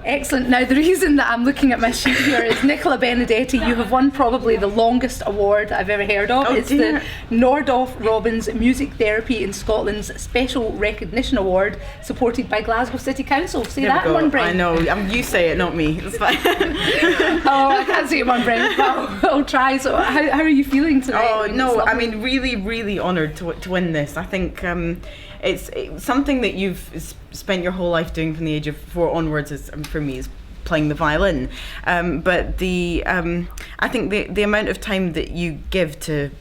Excellent. Now, the reason that I'm looking at my sheet here is Nichola Benedetti. You have won probably the longest award I've ever heard of. Oh, it's dear. the Nordoff Robbins Music Therapy in Scotland's Special Recognition Award, supported by Glasgow City Council. Say that in one breath. I know. You say it, not me. It's fine. Oh, I can't say it in one breath, but I'll try. So, how are you feeling today? Oh no, I mean, really, really honoured to win this. I think it's something that you've spent your whole life doing from the age of 4 onwards. Is for me is playing the violin, but I think the amount of time that you give to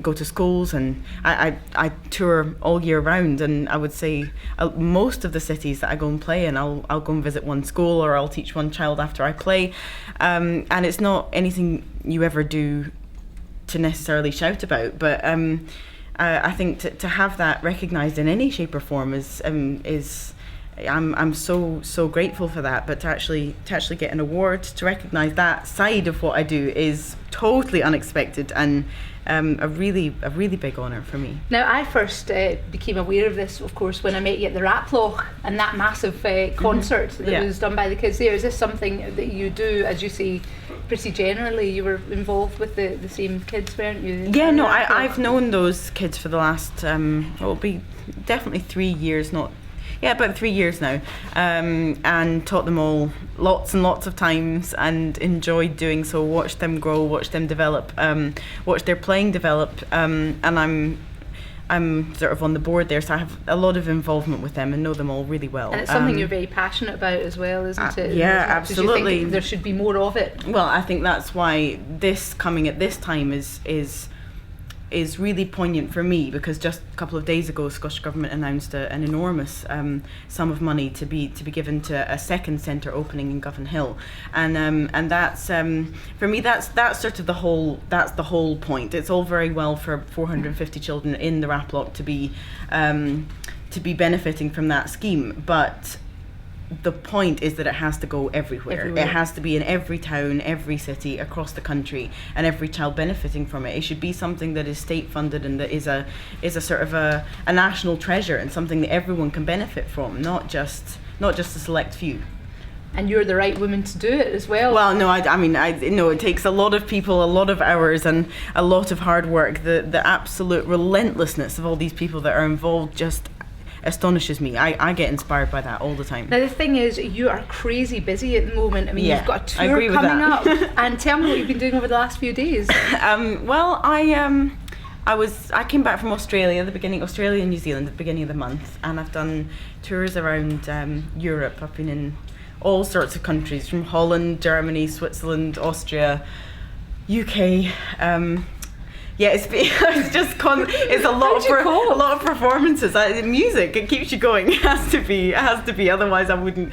go to schools, and I tour all year round, and I would say most of the cities that I go and play in, I'll go and visit one school, or I'll teach one child after I play, and it's not anything you ever do to necessarily shout about, but I think to have that recognised in any shape or form is I'm so grateful for that. But to actually get an award to recognise that side of what I do is totally unexpected, and a really big honour for me. Now, I first became aware of this, of course, when I met you at the Raploch and that massive concert that was done by the kids there. Is this something that you do, as you say, pretty generally? You were involved with the same kids, weren't you? Yeah, no, I've known those kids for the last, it'll be definitely 3 years, about 3 years now, and taught them all lots and lots of times, and enjoyed doing so. Watched them grow, watched them develop, watched their playing develop, and I'm sort of on the board there, so I have a lot of involvement with them and know them all really well. And it's something you're very passionate about as well, isn't it? Yeah, absolutely. Do you think there should be more of it? Well, I think that's why this coming at this time is really poignant for me, because just a couple of days ago, Scottish Government announced an enormous sum of money to be given to a second centre opening in Govan Hill, and that's for me that's sort of the whole point. It's all very well for 450 children in the Raploch to be benefiting from that scheme, but the point is that it has to go everywhere. It has to be in every town, every city across the country, and every child benefiting from it. It should be something that is state funded and that is a sort of a national treasure, and something that everyone can benefit from, not just a select few. And you're the right woman to do it as well. Well, no, I mean, it takes a lot of people, a lot of hours, and a lot of hard work. The absolute relentlessness of all these people that are involved just astonishes me. I get inspired by that all the time. Now, the thing is, you are crazy busy at the moment. I mean, you've got a tour coming up. And tell me what you've been doing over the last few days. Well, I came back from Australia and New Zealand at the beginning of the month, and I've done tours around Europe. I've been in all sorts of countries, from Holland, Germany, Switzerland, Austria, UK. It's a lot of performances. Music, it keeps you going. It has to be. Otherwise, I wouldn't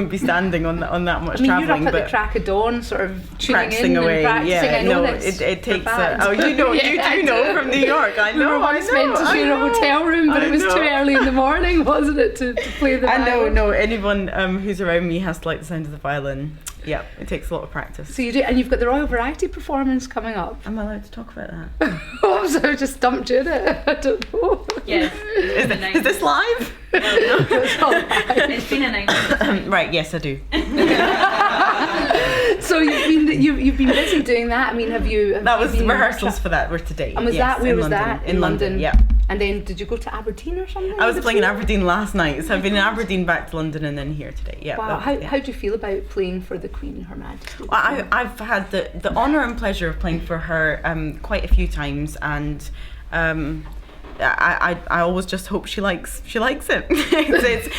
be standing on that much traveling. You're up at the crack of dawn, sort of tuning practicing in away. and practicing. Yeah, I know it takes. You do know from New York. I know. We were once meant to share a hotel room, but it was too early in the morning, wasn't it, to play the violin? I know. No, anyone who's around me has to like the sound of the violin. Yeah, it takes a lot of practice. So you do, and you've got the Royal Variety performance coming up. Am I allowed to talk about that? Oh, so I just dumped you in it. I don't know. Yes. Is this live? No. It's been announced. Right, yes, I do. So you've been busy doing that. I mean, have you? That was the rehearsals for that were today. And where was that? In London. Yeah. And then did you go to Aberdeen or something? I was playing in Aberdeen last night, so I've been in Aberdeen, back to London, and then here today. Yeah. Wow. How do you feel about playing for the Queen, Her Majesty? Well, I've had the honour and pleasure of playing for her quite a few times, and I always just hope she likes it.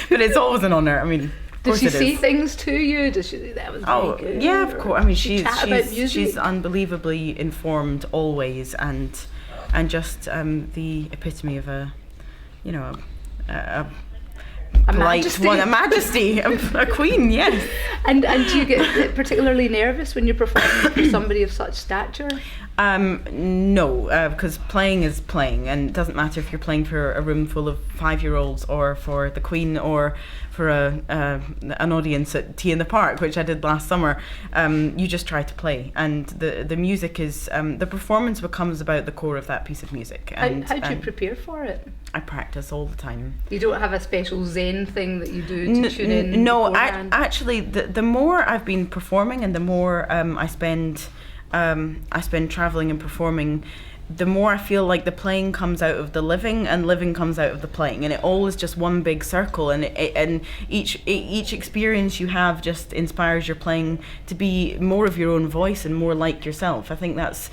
But it's always an honour. I mean. Does she say things to you? Does she? That was very good. Yeah, of course. I mean, she's unbelievably informed always, and just the epitome of a majesty. A majesty, a queen. Yes. And do you get particularly nervous when you're performing for somebody of such stature? No, because playing is playing, and it doesn't matter if you're playing for a room full of 5-year-olds or for the Queen or for an audience at Tea in the Park, which I did last summer. You just try to play, and the music is the performance becomes about the core of that piece of music. And how do you prepare for it? I practice all the time. You don't have a special Zen thing that you do to tune in? No, actually, the more I've been performing and the more I spend traveling and performing, the more I feel like the playing comes out of the living and living comes out of the playing, and it all is just one big circle, and each experience you have just inspires your playing to be more of your own voice and more like yourself. I think that's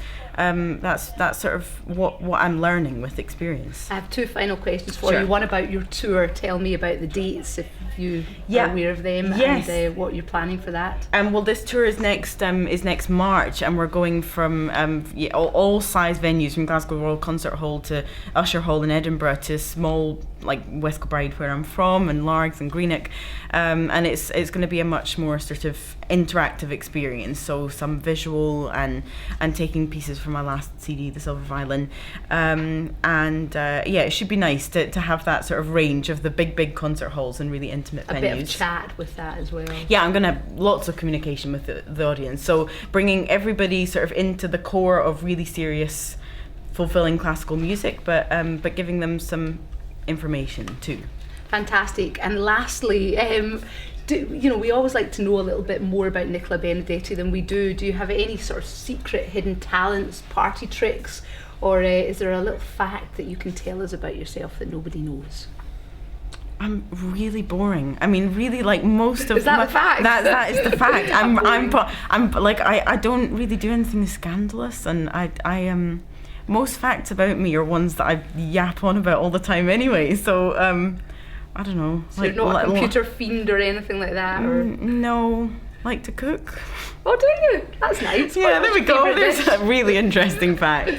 sort of what I'm learning with experience. I have 2 final questions for you. One about your tour. Tell me about the dates, if you are aware of them, and what you're planning for that. Well, this tour is next March, and we're going from all size venues, from Glasgow Royal Concert Hall to Usher Hall in Edinburgh to small like West Kilbride, where I'm from, and Largs and Greenock, and it's going to be a much more sort of interactive experience. So some visual and taking pieces from my last CD, The Silver Violin, it should be nice to have that sort of range of the big concert halls and really intimate venues. A bit of chat with that as well. Yeah, I'm going to have lots of communication with the audience. So bringing everybody sort of into the core of really serious, fulfilling classical music, but giving them some information too. Fantastic. And lastly, we always like to know a little bit more about Nichola Benedetti than we do. Do you have any sort of secret hidden talents, party tricks, or is there a little fact that you can tell us about yourself that nobody knows? I'm really boring. I mean, really, like most of is that the fact? That is the fact. I'm like I don't really do anything scandalous, and I am. Most facts about me are ones that I yap on about all the time anyway. So I don't know. So you're not a computer fiend or anything like that, or no. Like to cook. Oh, do you? That's nice. Yeah, there we go. There's a really interesting fact.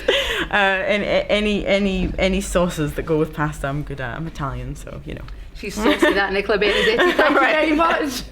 And any sauces that go with pasta, I'm good at. I'm Italian, so you know. She's saucy, that Nichola Benedetti. Thank you very much.